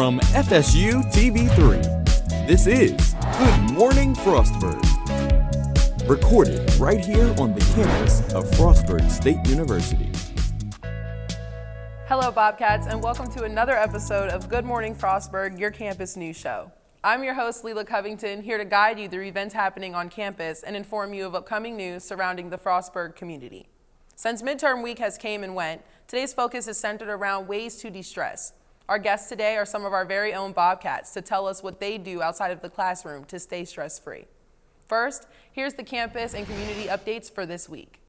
From FSU TV3, this is Good Morning Frostburg. Recorded right here on the campus of Frostburg State University. Hello, Bobcats, and welcome to another episode of Good Morning Frostburg, your campus news show. I'm your host, Leela Covington, here to guide you through events happening on campus and inform you of upcoming news surrounding the Frostburg community. Since midterm week has came and went, today's focus is centered around ways to de-stress. Our guests today are some of our very own Bobcats to tell us what they do outside of the classroom to stay stress-free. First, here's the campus and community updates for this week.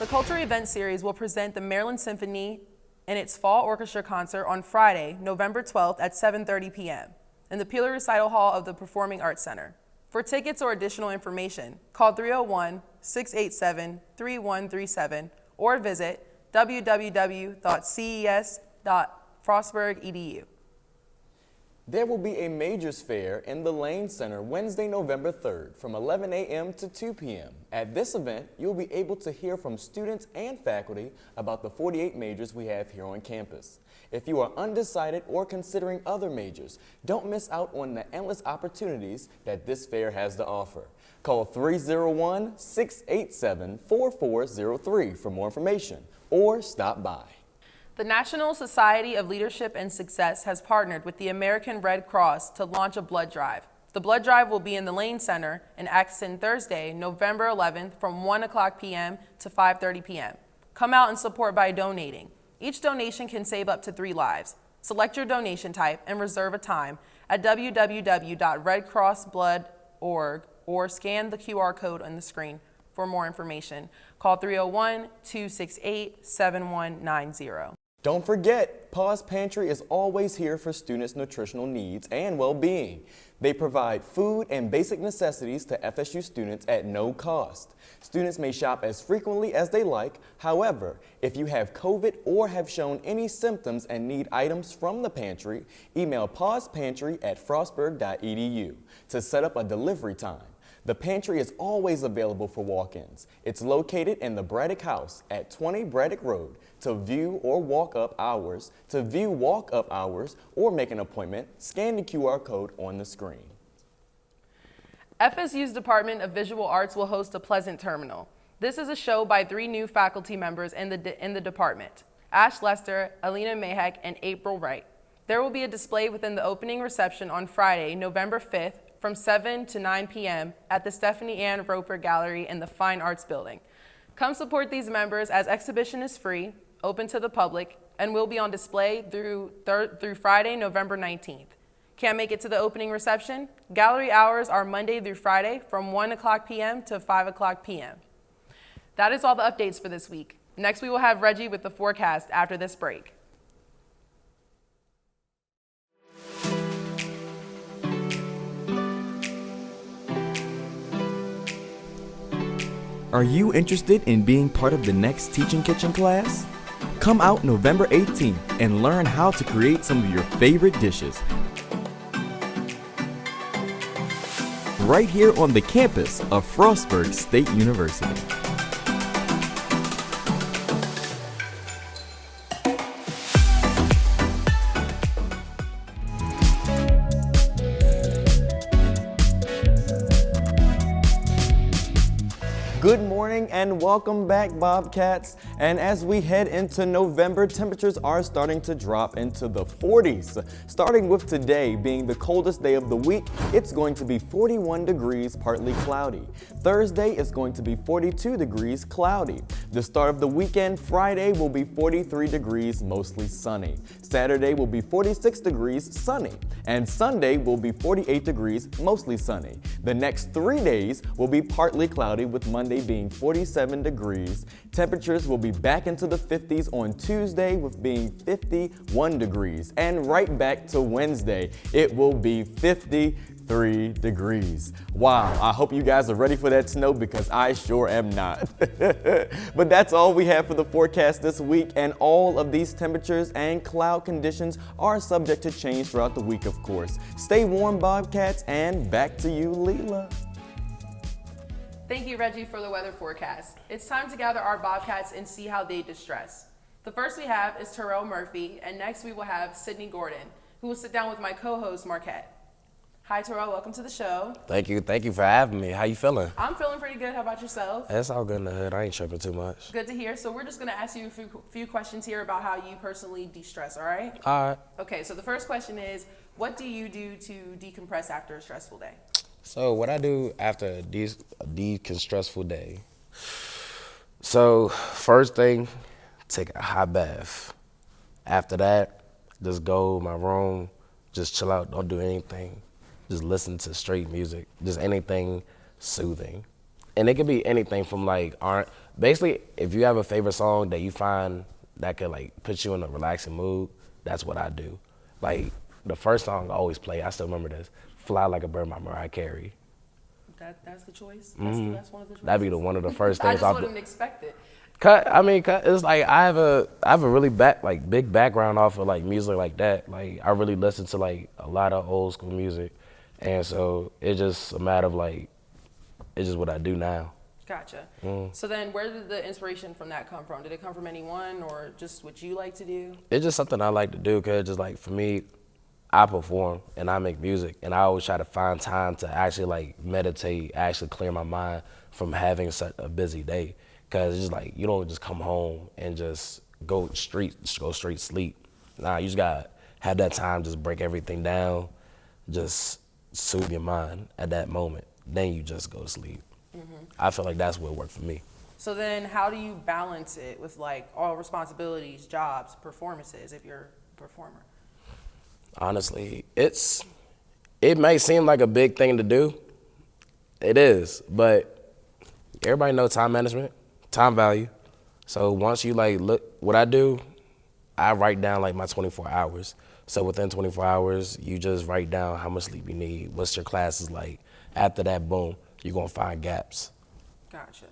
The Culture Event Series will present the Maryland Symphony and its Fall Orchestra Concert on Friday, November 12th at 7:30 p.m. in the Peeler Recital Hall of the Performing Arts Center. For tickets or additional information, call 301-687-3137 or visit www.ces.frostburg.edu. There will be a Majors Fair in the Lane Center Wednesday, November 3rd from 11 a.m. to 2 p.m. At this event, you'll be able to hear from students and faculty about the 48 majors we have here on campus. If you are undecided or considering other majors, don't miss out on the endless opportunities that this fair has to offer. Call 301-687-4403 for more information or stop by. The National Society of Leadership and Success has partnered with the American Red Cross to launch a blood drive. The blood drive will be in the Lane Center in Axton Thursday, November 11th from 1 o'clock p.m. to 5:30 p.m. Come out and support by donating. Each donation can save up to 3 lives. Select your donation type and reserve a time at www.redcrossblood.org or scan the QR code on the screen. For more information, call 301-268-7190. Don't forget, Paws Pantry is always here for students' nutritional needs and well-being. They provide food and basic necessities to FSU students at no cost. Students may shop as frequently as they like. However, if you have COVID or have shown any symptoms and need items from the pantry, email pawspantry@frostburg.edu to set up a delivery time. The pantry is always available for walk-ins. It's located in the Braddock House at 20 Braddock Road. To view walk-up hours, or make an appointment, scan the QR code on the screen. FSU's Department of Visual Arts will host a Pleasant Terminal. This is a show by 3 new faculty members in the department: Ash Lester, Alina Mahek, and April Wright. There will be a display within the opening reception on Friday, November 5th, from 7 to 9 p.m. at the Stephanie Ann Roper Gallery in the Fine Arts Building. Come support these members as exhibition is free, open to the public, and will be on display through Friday, November 19th. Can't make it to the opening reception? Gallery hours are Monday through Friday from 1 o'clock p.m. to 5 o'clock p.m. That is all the updates for this week. Next, we will have Reggie with the forecast after this break. Are you interested in being part of the next Teaching Kitchen class? Come out November 18th and learn how to create some of your favorite dishes. Right here on the campus of Frostburg State University. Good morning and welcome back, Bobcats. And as we head into November, temperatures are starting to drop into the 40s. Starting with today being the coldest day of the week, it's going to be 41 degrees, partly cloudy. Thursday is going to be 42 degrees, cloudy. The start of the weekend, Friday, will be 43 degrees, mostly sunny. Saturday will be 46 degrees, sunny. And Sunday will be 48 degrees, mostly sunny. The next 3 days will be partly cloudy, with Monday being 47 degrees. Temperatures will be back into the 50s on Tuesday, with being 51 degrees. And right back to Wednesday, it will be 53 degrees. Wow, I hope you guys are ready for that snow, because I sure am not. But that's all we have for the forecast this week, and all of these temperatures and cloud conditions are subject to change throughout the week, of course. Stay warm, Bobcats, and back to you, Leela. Thank you, Reggie, for the weather forecast. It's time to gather our Bobcats and see how they distress. The first we have is Terrell Murphy, and next we will have Sydney Gordon, who who will sit down with my co-host, Marquette. Hi, Terrell. Welcome to the show. Thank you for having me. How you feeling? I'm feeling pretty good. How about yourself? It's all good in the hood. I ain't tripping too much. Good to hear. So we're just going to ask you a few questions here about how you personally de-stress, all right? All right. Okay, so the first question is, what do you do to decompress after a stressful day? So what I do after a stressful day. So first thing, take a hot bath. After that, just go in my room, just chill out, don't do anything. Just listen to straight music, just anything soothing. And it could be anything from like art. Basically, if you have a favorite song that you find that could like put you in a relaxing mood, that's what I do. Like the first song I always play, I still remember this, Fly Like a Bird by Mariah Carey. That's the choice? That's one of the choices? That'd be one of the first I things just wouldn't expect it. It's like I have a really big background off of like music like that. Like I really listen to like a lot of old school music. And so it's just a matter of like, it's just what I do now. Gotcha. So then where did the inspiration from that come from? Did it come from anyone or just what you like to do? It's just something I like to do because just like for me, I perform and I make music and I always try to find time to actually like meditate, actually clear my mind from having such a busy day. Cause it's just like, you don't just come home and just go straight sleep. Nah, you just gotta have that time, just break everything down, just soothe your mind at that moment. Then you just go to sleep. I feel like that's what worked for me. So then how do you balance it with like all responsibilities, jobs, performances if you're a performer? Honestly, it may seem like a big thing to do. It is, but everybody knows time management, time value. So once you like look, what I do, I write down like my 24 hours. So within 24 hours, you just write down how much sleep you need, what's your classes like. After that, boom, you're gonna find gaps. Gotcha.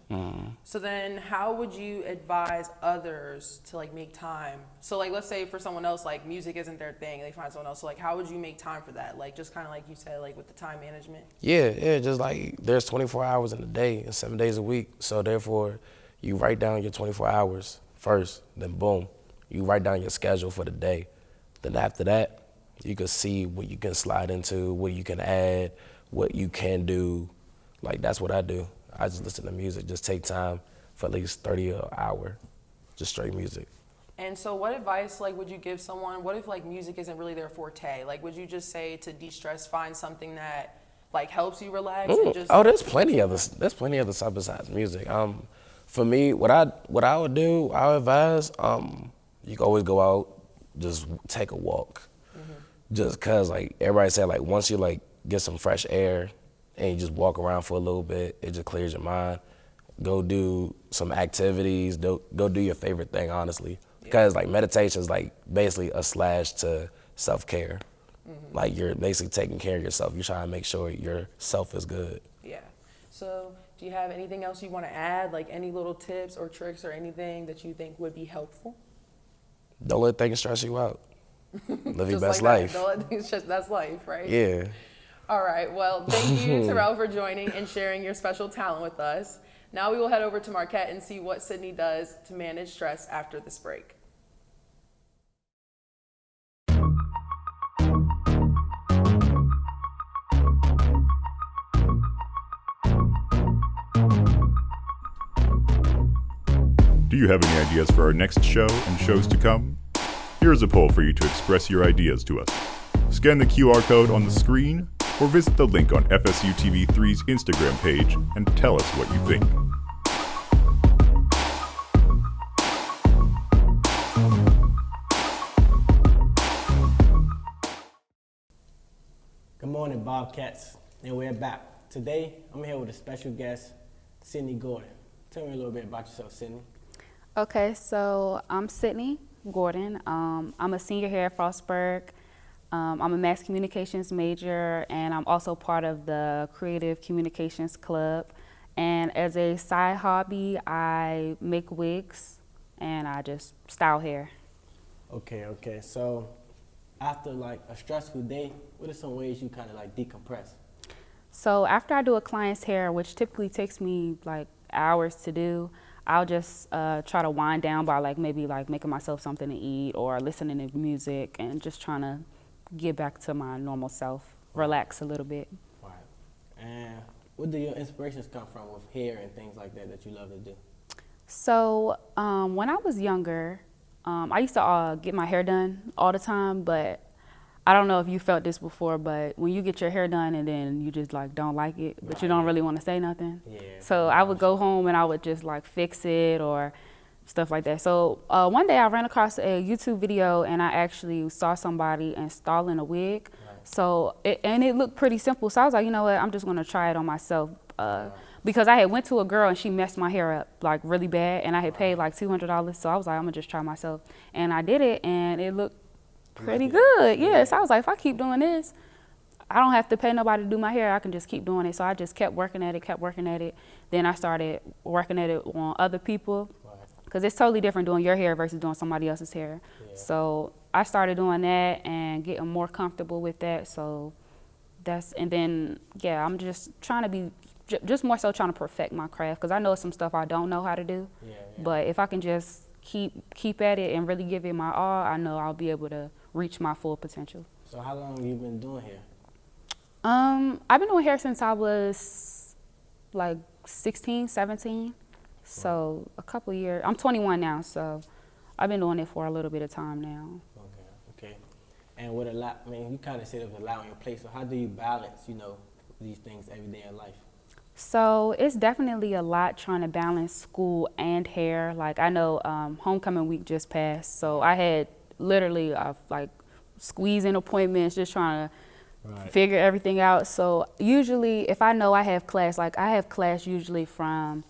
So then how would you advise others to like make time? So like, let's say for someone else, like music isn't their thing, they find someone else. So like, how would you make time for that? Like just kind of like you said, like with the time management? Yeah, just like there's 24 hours in a day and 7 days a week. So therefore, you write down your 24 hours first, then boom, you write down your schedule for the day. Then after that, you can see what you can slide into, what you can add, what you can do. Like that's what I do. I just listen to music, just take time for at least 30 an hour, just straight music. And so what advice like would you give someone? What if like music isn't really their forte? Like would you just say to de-stress, find something that like helps you relax and just There's plenty of stuff besides music. For me, what I would do, I would advise, you can always go out, just take a walk. Just cause like everybody said, like once you like get some fresh air and you just walk around for a little bit, it just clears your mind. Go do some activities, go do your favorite thing, honestly. Because like meditation is like basically a slash to self-care. Like you're basically taking care of yourself. You're trying to make sure your self is good. Yeah. So do you have anything else you want to add? Like any little tips or tricks or anything that you think would be helpful? Don't let things stress you out. Live your best like life. Don't let things stress, that's life, right? Yeah. All right, well, thank you, Terrell, for joining and sharing your special talent with us. Now we will head over to Marquette and see what Sydney does to manage stress after this break. Do you have any ideas for our next show and shows to come? Here's a poll for you to express your ideas to us. Scan the QR code on the screen or visit the link on FSU TV3's Instagram page and tell us what you think. Good morning, Bobcats, and we're back. Today, I'm here with a special guest, Sydney Gordon. Tell me a little bit about yourself, Sydney. Okay, so I'm Sydney Gordon. I'm a senior here at Frostburg. I'm a mass communications major, and I'm also part of the Creative Communications Club. And as a side hobby, I make wigs and I just style hair. Okay. So after like a stressful day, what are some ways you kind of like decompress? So after I do a client's hair, which typically takes me like hours to do, I'll just try to wind down by maybe making myself something to eat or listening to music and just trying to get back to my normal self, relax a little bit. Right. And where do your inspirations come from with hair and things like that you love to do? So when I was younger, I used to get my hair done all the time, but I don't know if you felt this before, but when you get your hair done and then you just like don't like it, but you don't really want to say nothing. Yeah. So I would go home and I would just like fix it or stuff like that. So one day I ran across a YouTube video and I actually saw somebody installing a wig. Right. So it looked pretty simple. So I was like, you know what, I'm just gonna try it on myself. Because I had went to a girl and she messed my hair up like really bad and I had paid like $200. So I was like, I'm gonna just try myself. And I did it and it looked pretty good. Yeah. So I was like, if I keep doing this, I don't have to pay nobody to do my hair. I can just keep doing it. So I just kept working at it. Then I started working at it on other people. Because it's totally different doing your hair versus doing somebody else's hair. Yeah. So I started doing that and getting more comfortable with that. So and then, yeah, I'm just trying to be, just more so trying to perfect my craft. Because I know some stuff I don't know how to do. Yeah. But if I can just keep at it and really give it my all, I know I'll be able to reach my full potential. So how long have you been doing hair? I've been doing hair since I was like 16, 17. So a couple of years. I'm 21 now, so I've been doing it for a little bit of time now. Okay. And with you kind of said it was a lot on your plate. So how do you balance, these things every day in life? So it's definitely a lot trying to balance school and hair. Like I know homecoming week just passed, so I had literally like squeezing appointments, just trying to figure everything out. So usually if I know I have class, like I have class usually from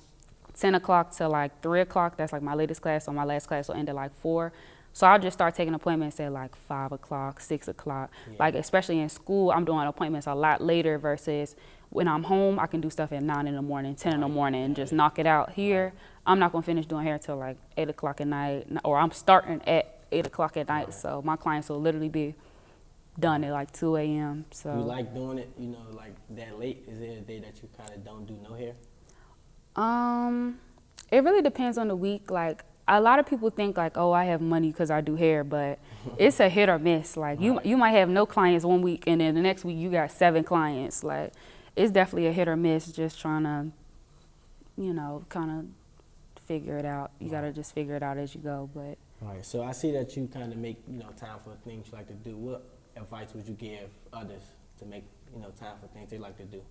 10 o'clock to like 3 o'clock. That's like my latest class. So my last class will end at like 4. So I'll just start taking appointments at like 5 o'clock, 6 o'clock. Yeah. Like especially in school, I'm doing appointments a lot later versus when I'm home, I can do stuff at 9 in the morning, 10 in the morning and just knock it out. Here, I'm not gonna finish doing hair till like 8 o'clock at night, or I'm starting at 8 o'clock at night. So my clients will literally be done at like 2 a.m. So you like doing it, like that late? Is there a day that you kind of don't do no hair? It really depends on the week. Like a lot of people think like, oh, I have money because I do hair, but it's a hit or miss. Like you might have no clients one week and then the next week you got 7 clients. Like it's definitely a hit or miss, just trying to, kind of figure it out. You got to just figure it out as you go. But all right. So I see that you kind of make, time for things you like to do. What advice would you give others to make, time for things they like to do?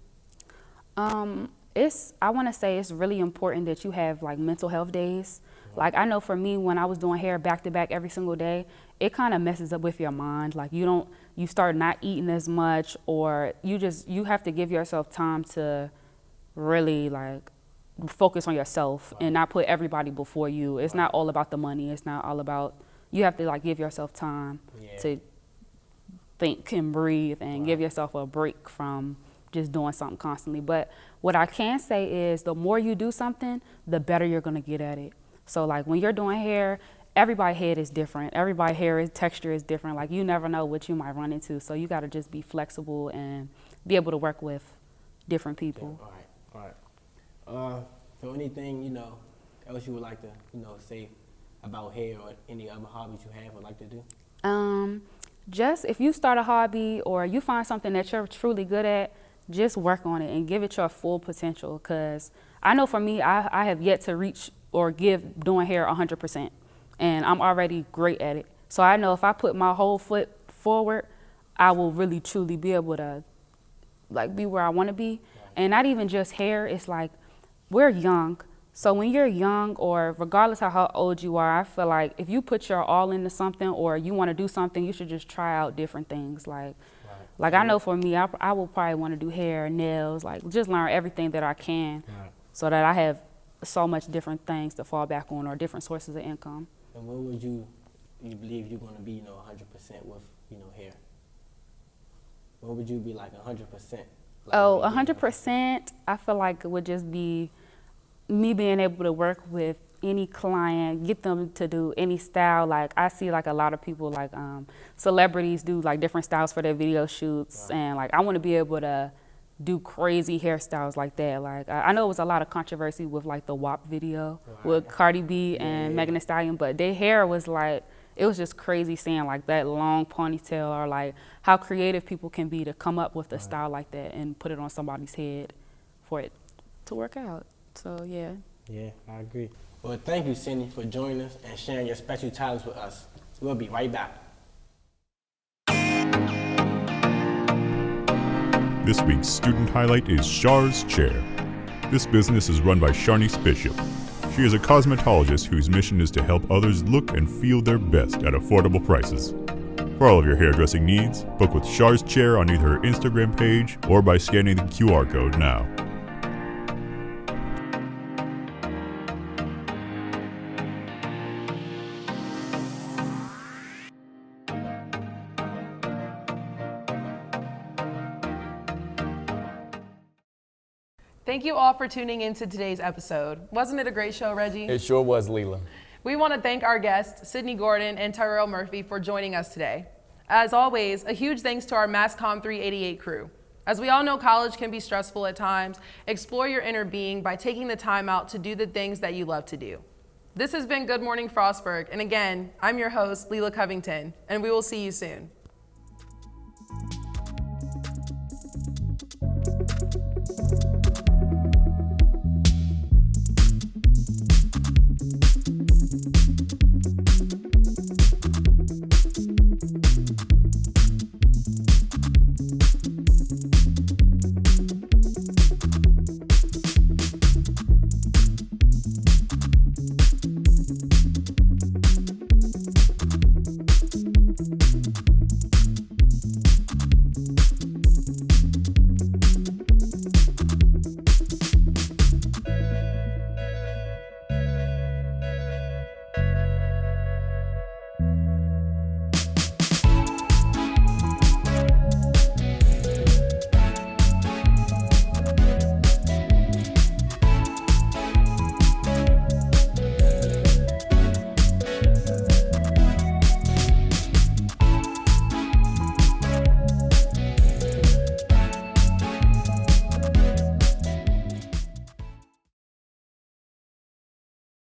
I want to say it's really important that you have like mental health days. Like I know for me, when I was doing hair back to back every single day, it kind of messes up with your mind. Like you start not eating as much, or you have to give yourself time to really like focus on yourself and not put everybody before you. It's not all about the money. It's not all about, you have to like give yourself time to think and breathe and give yourself a break from just doing something constantly. But what I can say is the more you do something, the better you're gonna get at it. So like when you're doing hair, everybody's head is different. Everybody's hair texture is different. Like you never know what you might run into. So you gotta just be flexible and be able to work with different people. All right. So anything, else you would like to, say about hair or any other hobbies you have or like to do? Just if you start a hobby or you find something that you're truly good at, just work on it and give it your full potential. Because I know for me, I have yet to reach or give doing hair 100%. And I'm already great at it. So I know if I put my whole foot forward, I will really truly be able to like be where I want to be. And not even just hair, it's like we're young. So when you're young, or regardless of how old you are, I feel like if you put your all into something or you want to do something, you should just try out different things. Like I know for me, I will probably want to do hair, nails, like just learn everything that I can so that I have so much different things to fall back on or different sources of income. And what would you believe you're going to be, 100% with, hair? What would you be like 100%? Like 100%, I feel like it would just be me being able to work with any client, get them to do any style. Like I see like a lot of people like celebrities do like different styles for their video shoots. And like I want to be able to do crazy hairstyles like that. Like I know it was a lot of controversy with like the WAP video with Cardi B and Megan Thee Stallion, but their hair was like, it was just crazy seeing like that long ponytail, or like how creative people can be to come up with a style like that and put it on somebody's head for it to work out. So yeah. Yeah, I agree. Well, thank you, Cindy, for joining us and sharing your special talents with us. We'll be right back. This week's student highlight is Char's Chair. This business is run by Sharnice Bishop. She is a cosmetologist whose mission is to help others look and feel their best at affordable prices. For all of your hairdressing needs, book with Char's Chair on either her Instagram page or by scanning the QR code now. Thank you all for tuning in to today's episode. Wasn't it a great show, Reggie? It sure was, Leela. We want to thank our guests, Sydney Gordon and Tyrell Murphy, for joining us today. As always, a huge thanks to our MassCom 388 crew. As we all know, college can be stressful at times. Explore your inner being by taking the time out to do the things that you love to do. This has been Good Morning Frostburg, and again, I'm your host, Leela Covington, and we will see you soon.